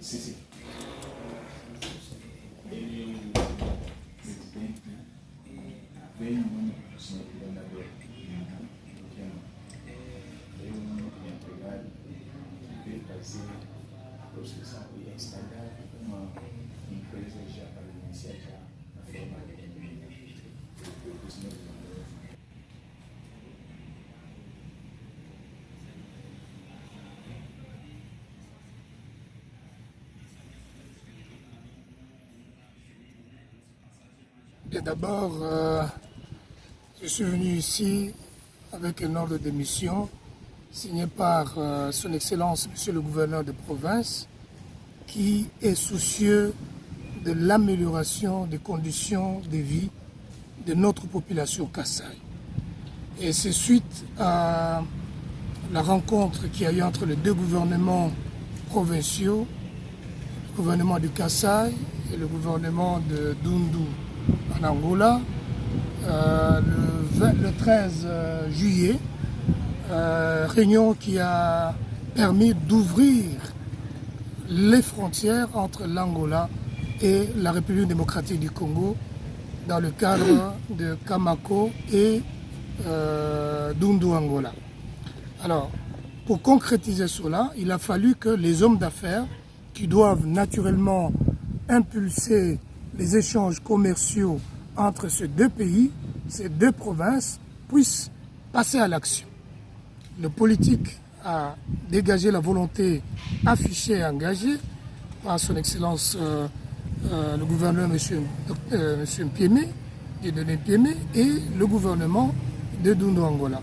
Sim, sim. Veio um senhor governador, veio um empregado, veio fazer a prospeção e instalar uma empresa já para iniciar já na forma do senhor governador. Et d'abord, je suis venu ici avec un ordre de mission signé par Son Excellence, Monsieur le Gouverneur de province, qui est soucieux de l'amélioration des conditions de vie de notre population Kassai. Et c'est suite à la rencontre qu'il y a eu entre les deux gouvernements provinciaux, le gouvernement du Kassai et le gouvernement de Dundu en Angola, le 13 juillet, réunion qui a permis d'ouvrir les frontières entre l'Angola et la République démocratique du Congo dans le cadre de Kamako et Dundu Angola. Alors, pour concrétiser cela, il a fallu que les hommes d'affaires qui doivent naturellement impulser les échanges commerciaux entre ces deux pays, ces deux provinces, puissent passer à l'action. Le politique a dégagé la volonté affichée et engagée par son Excellence le gouverneur M. Mpieme, Dieudonné Mpieme, et le gouvernement de Dundu Angola.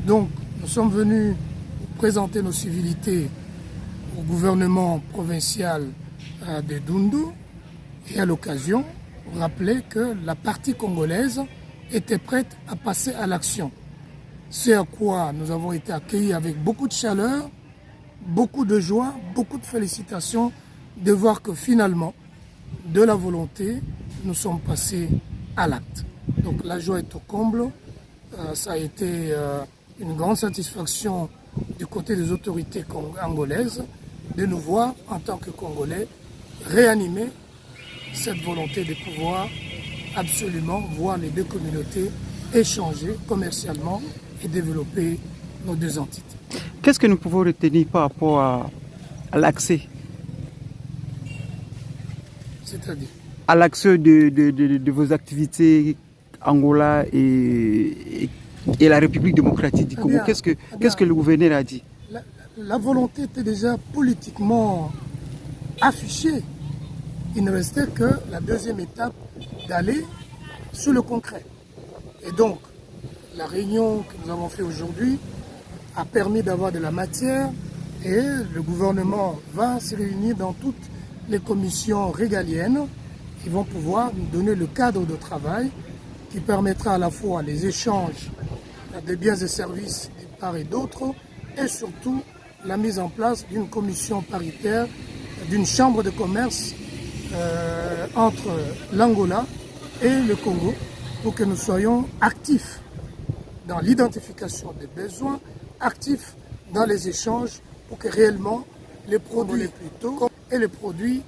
Donc, nous sommes venus présenter nos civilités au gouvernement provincial de Dundu et à l'occasion rappeler que la partie congolaise était prête à passer à l'action. C'est à quoi nous avons été accueillis avec beaucoup de chaleur, beaucoup de joie, beaucoup de félicitations de voir que finalement, de la volonté, nous sommes passés à l'acte. Donc la joie est au comble. Ça a été une grande satisfaction du côté des autorités angolaises de nous voir en tant que Congolais réanimer cette volonté de pouvoir absolument voir les deux communautés échanger commercialement et développer nos deux entités. Qu'est-ce que nous pouvons retenir par rapport à l'accès? C'est-à-dire à l'accès de vos activités Angola et la République démocratique du Congo. Qu'est-ce que le gouverneur a dit? La volonté était déjà politiquement affichée. Il ne restait que la deuxième étape d'aller sur le concret. Et donc, la réunion que nous avons faite aujourd'hui a permis d'avoir de la matière et le gouvernement va se réunir dans toutes les commissions régaliennes qui vont pouvoir nous donner le cadre de travail qui permettra à la fois les échanges des biens et services de part et d'autre et surtout la mise en place d'une commission paritaire, d'une chambre de commerce entre l'Angola et le Congo pour que nous soyons actifs dans l'identification des besoins, actifs dans les échanges pour que réellement les produits plutôt et les produits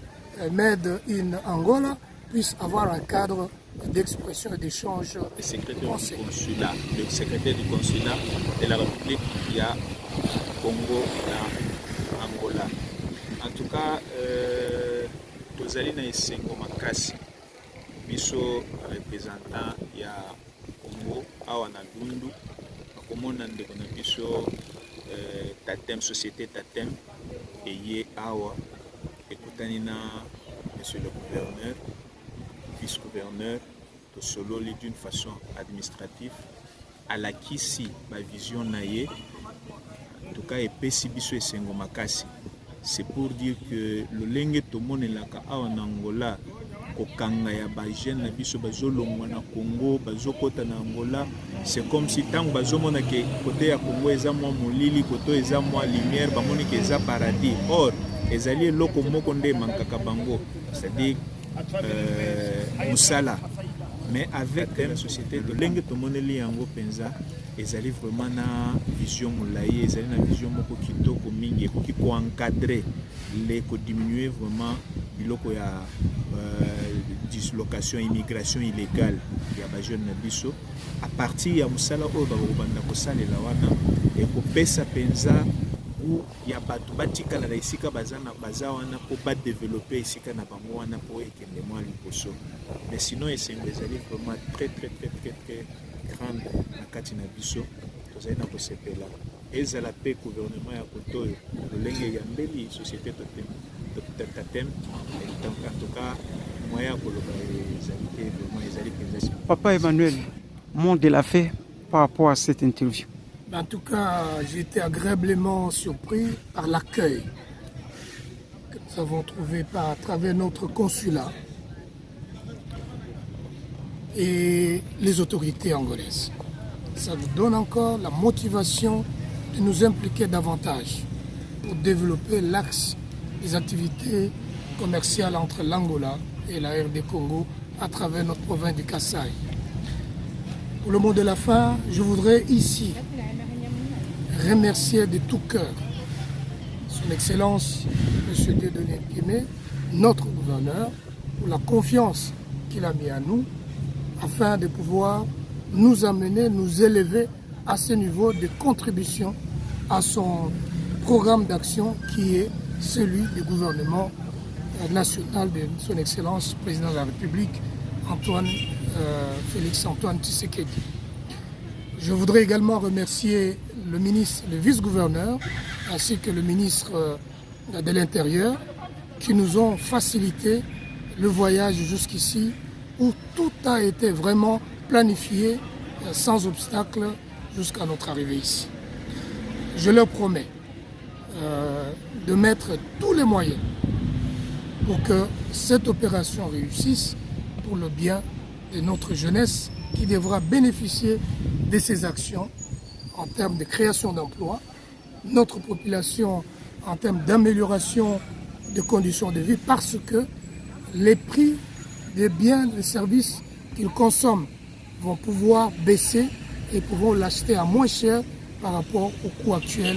made in Angola puissent avoir un cadre d'expression et d'échange. Le secrétaire du consulat de la République qui a Congo na Angola. En tout cas, tozali na esengo makasi biso représentant ya Congo awa na Dundu akomona ndeko na biso Tatem société Tatem eye awa ekutani na monsieur le gouverneur vice-gouverneur tosololi d'une façon administrative alakisi ba vision na ye en tout cas epesi biso esengo makasi. C'est pour dire que le lenge tomonelaka awa na Angola kokanga ya ba jeune na biso bazolongwa na Congo bazokota na Angola, c'est comme si tango bazomona ke côté ya Congo eza mwa molili côté eza mwa lumière bamoni ke eza paradis. Or ezali eloko moko nde mankaka bango, c'est-à-dire musala mais avec quand même société de lenge tomoneli yango penza ezali vraiment na vision molayi ezali na vision moko kitoko mingi ekoki koencadrer les kodiminuer vraiment biloko ya dislocation immigration illégale ya bajeune na biso à partir ya mosala oyo bakobanda kosalela wana ekopesa penza ya bato batikala na esika baza wana mpo badevelope esika na bango wana mpo ekende mwa liboso mais sinon esengo ezali vraiment très grande na kati na biso tozali na kosepela ezala mpe gouvernement ya koto oyo lolenge eyambeli société totem en tout cas moyen ya koloba ezali te vraiment ezali mpenza. Papa Emmanuel, mot de la fin par rapport à cette interview. En tout cas, j'ai été agréablement surpris par l'accueil que nous avons trouvé à travers notre consulat et les autorités angolaises. Ça nous donne encore la motivation de nous impliquer davantage pour développer l'axe des activités commerciales entre l'Angola et la RD Congo à travers notre province du Kasaï. Pour le mot de la fin, je voudrais ici remercier de tout cœur Son Excellence M. Dieudonné Nguema, notre gouverneur, pour la confiance qu'il a mis à nous afin de pouvoir nous amener, nous élever à ce niveau de contribution à son programme d'action qui est celui du gouvernement national de Son Excellence Président de la République, Félix Antoine Tshisekedi. Je voudrais également remercier le ministre, le vice-gouverneur, ainsi que le ministre de l'Intérieur, qui nous ont facilité le voyage jusqu'ici, où tout a été vraiment planifié sans obstacle jusqu'à notre arrivée ici. Je leur promets de mettre tous les moyens pour que cette opération réussisse pour le bien de notre jeunesse qui devra bénéficier de ces actions en termes de création d'emplois, notre population en termes d'amélioration des conditions de vie parce que les prix des biens et des services qu'ils consomment vont pouvoir baisser et pourront l'acheter à moins cher par rapport au coût actuel,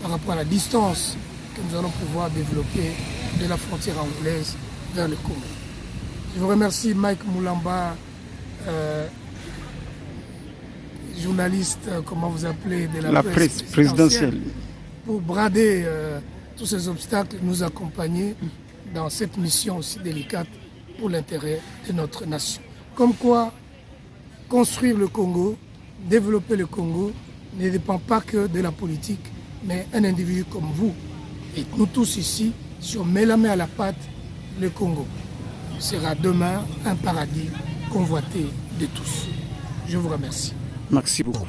par rapport à la distance que nous allons pouvoir développer de la frontière angolaise vers le Congo. Je vous remercie Mike Moulamba, journaliste, comment vous appelez, de la presse présidentielle, pour brader tous ces obstacles, nous accompagner dans cette mission aussi délicate pour l'intérêt de notre nation. Comme quoi, construire le Congo, développer le Congo, ne dépend pas que de la politique, mais un individu comme vous et nous tous ici, si on met la main à la pâte, le Congo sera demain un paradis convoité de tous. Je vous remercie. Merci beaucoup.